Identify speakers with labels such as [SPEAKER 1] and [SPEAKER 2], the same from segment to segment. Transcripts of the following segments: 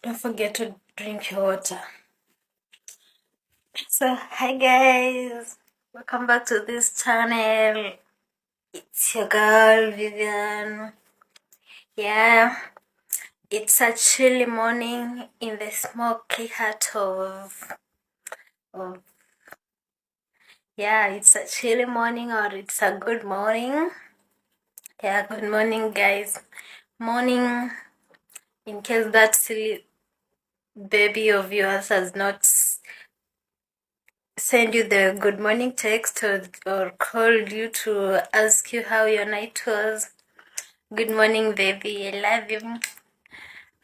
[SPEAKER 1] Don't forget to drink your water. So, hi guys, welcome back to this channel. It's your girl Vivian. Yeah, it's a chilly morning in the smoky heart of it's a chilly morning, or it's a good morning. Yeah, good morning guys. Morning. In case that silly baby of yours has not send you the good morning text or called you to ask you how your night was. Good morning, baby. I love you.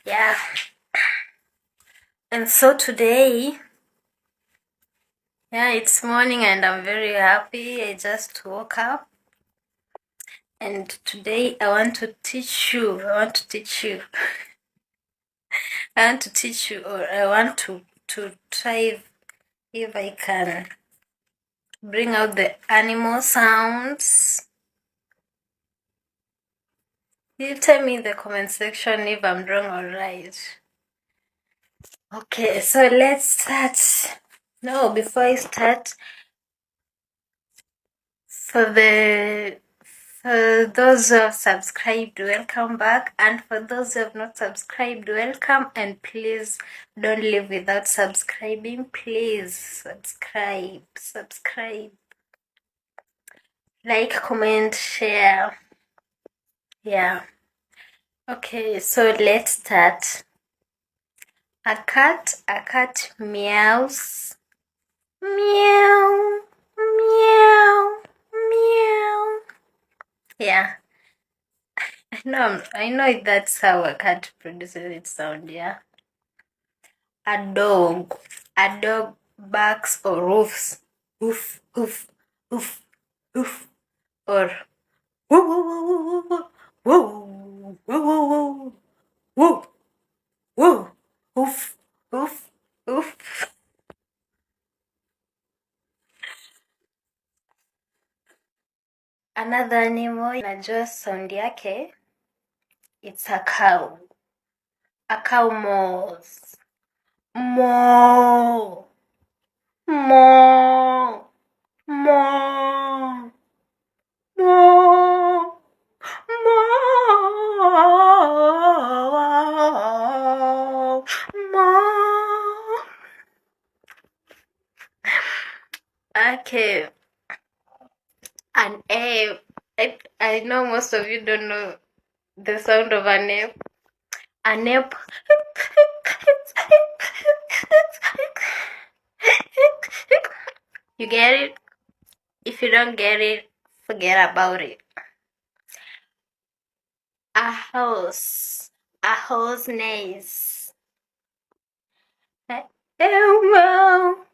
[SPEAKER 1] Yeah. And so today, it's morning and I'm very happy. I just woke up. And today I want to teach you. I want to teach you, or I want to try if I can bring out the animal sounds. You tell me in the comment section if I'm wrong or right. Okay, so let's start. No, before I start, for those who have subscribed, welcome back, and for those who have not subscribed, welcome, and please don't leave without subscribing. Please subscribe, like, comment, share. Yeah. Okay, so let's start. A cat meows. Meow, meow, meow. Yeah, I know that's how a cat produces its sound, yeah. A dog barks or roofs. Oof, oof, oof, oof. Or woo, woo, woo, woo, woo, woo, woo, woo, woo, woo, oof, oof, oof. Another animal inajua sound yake, it's a cow. A cow mows. Moo. Moo. Moo. Moo. Moo. Moo. Okay. An ape. I know most of you don't know the sound of an ape. An ape. You get it? If you don't get it, forget about it. A horse neighs. Elmo.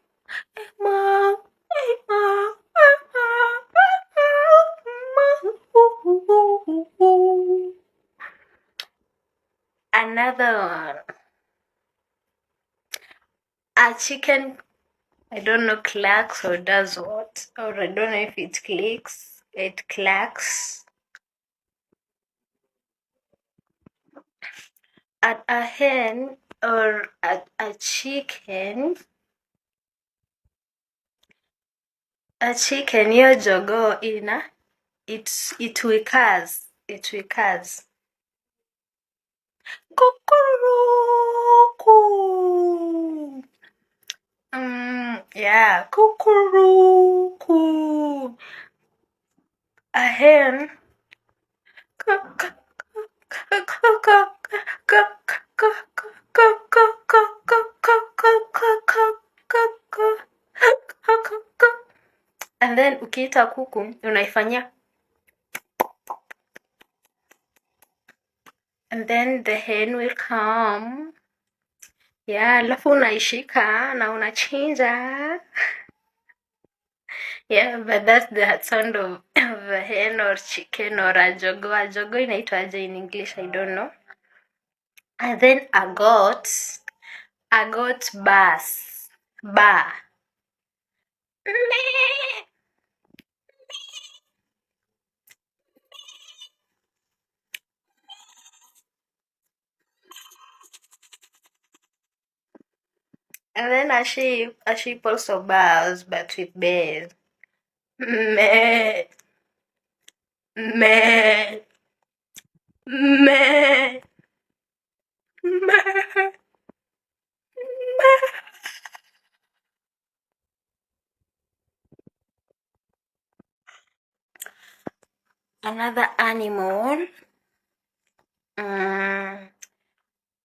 [SPEAKER 1] Another one. A chicken, I don't know, clacks or does what, or I don't know if it clicks, it clacks. At a hen or at a chicken, hiyo jogoo it wickers. Kukuruku. Yeah, kukuruku. A hen. And then ukiita kuku unaifanyia, and then the hen will come. Yeah, alafu unaishika na unachinja. Yeah, but that's the sound of a hen or chicken or a jogoo. A jogoo inaitwaje in English? I don't know. And then a goat bass. Ba. And then a sheep also bows, but with bass. Meh, meh, meh, meh, meh. Another animal.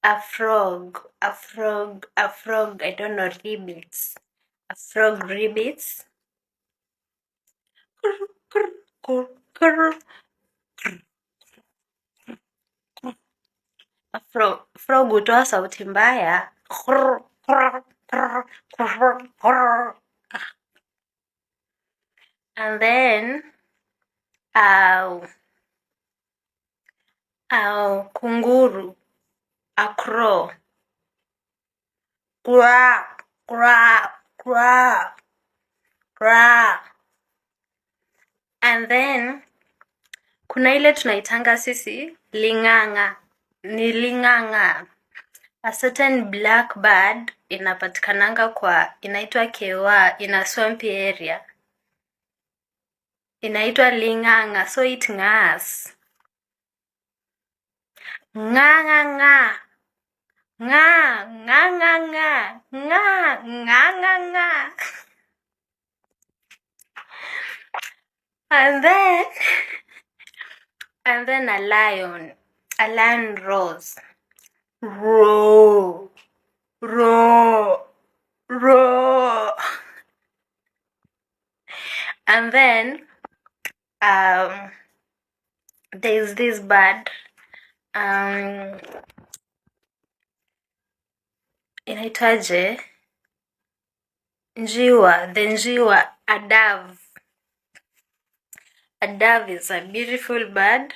[SPEAKER 1] A frog. I don't know, rabbits. A frog rabbits. A frog hutoa sauti mbaya. And then kunguru. A crow. Quack, quack, quack, quack. And then kuna ile tunaitanga sisi ling'ang'a. Ni ling'ang'a. A certain black bird inapatikananga inaitwa kewa in a swampy area. Inaitwa ling'ang'a, so it ng'as. Ng'ang'ang'a. Ng'ang'ang'a. Ng'ang'ang'a. And then a lion roars. Roar, roar, roar. And then there's this bird inaitwaje? Njiwa. The njiwa, a dove. A dove is a beautiful bird.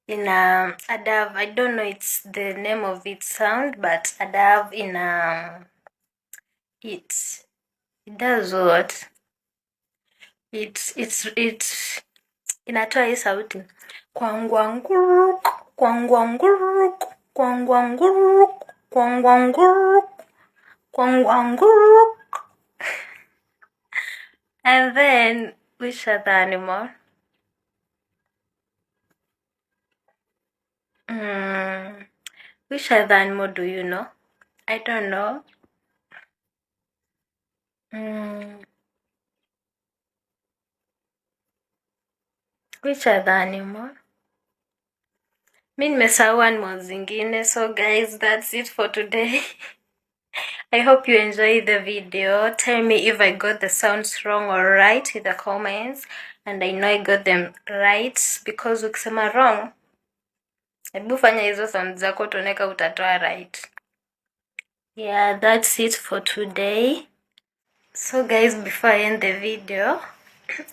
[SPEAKER 1] A dove, I don't know it's the name of its sound, but a dove it does what? It's inatoa hii sauti kwangwanguruk, kwangwanguruk, kwangwanguruk, kwangwanguruk, kwangwanguruk. And then which other animal? Which other animal do you know? I don't know. Which other animal? Mi nimesahau animals zingine. So guys, that's it for today. I hope you enjoyed the video. Tell me if I got the sounds wrong or right in the comments. And I know I got them right, because ukisema wrong, hebu fanya hizo sounds zako tuoneka utatoa right. Yeah, that's it for today. So guys, before I end the video,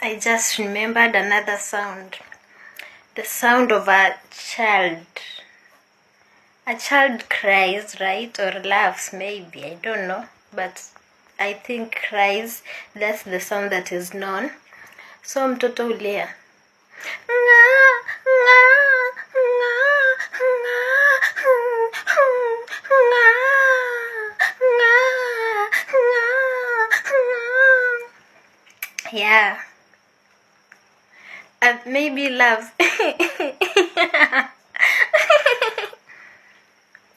[SPEAKER 1] I just remembered another sound. The sound of a child. A child cries, right? Or laughs, maybe. I don't know. But I think cries, that's the sound that is known. So mtoto ulia. Yeah. Maybe love.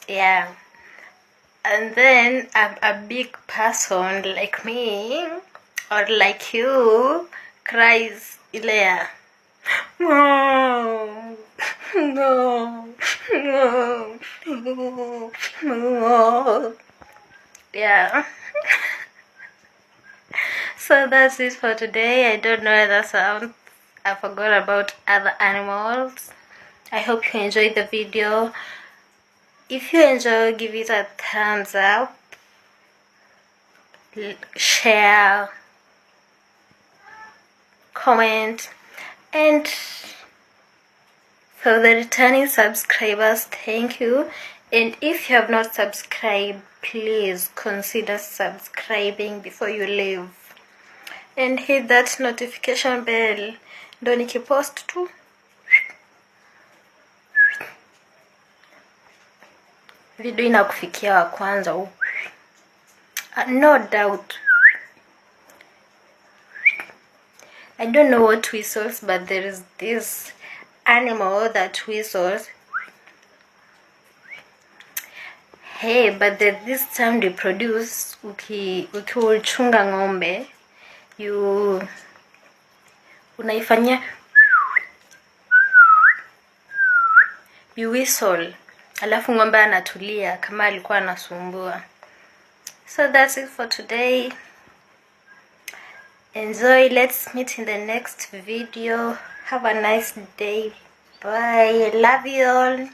[SPEAKER 1] Yeah. And then a big person like me or like you cries ilea. No, no, no, no, no. Yeah. So that's it for today. I don't know other sounds. I forgot about other animals. I hope you enjoyed the video. If you enjoy, give it a thumbs up, share, comment, and for the returning subscribers, thank you. And if you have not subscribed, please consider subscribing before you leave, and hit that notification bell ndo nikipost tu video inakufikia wa kwanza. No doubt. I don't know what whistles, but there is this animal that whistles. Hey, but this sound you produce ukichunga ng'ombe, unaifanyia you whistle, alafu ng'ombe anatulia kama alikuwa anasumbua. So that's it for today. Enjoy. Let's meet in the next video. Have a nice day. Bye. Love you all.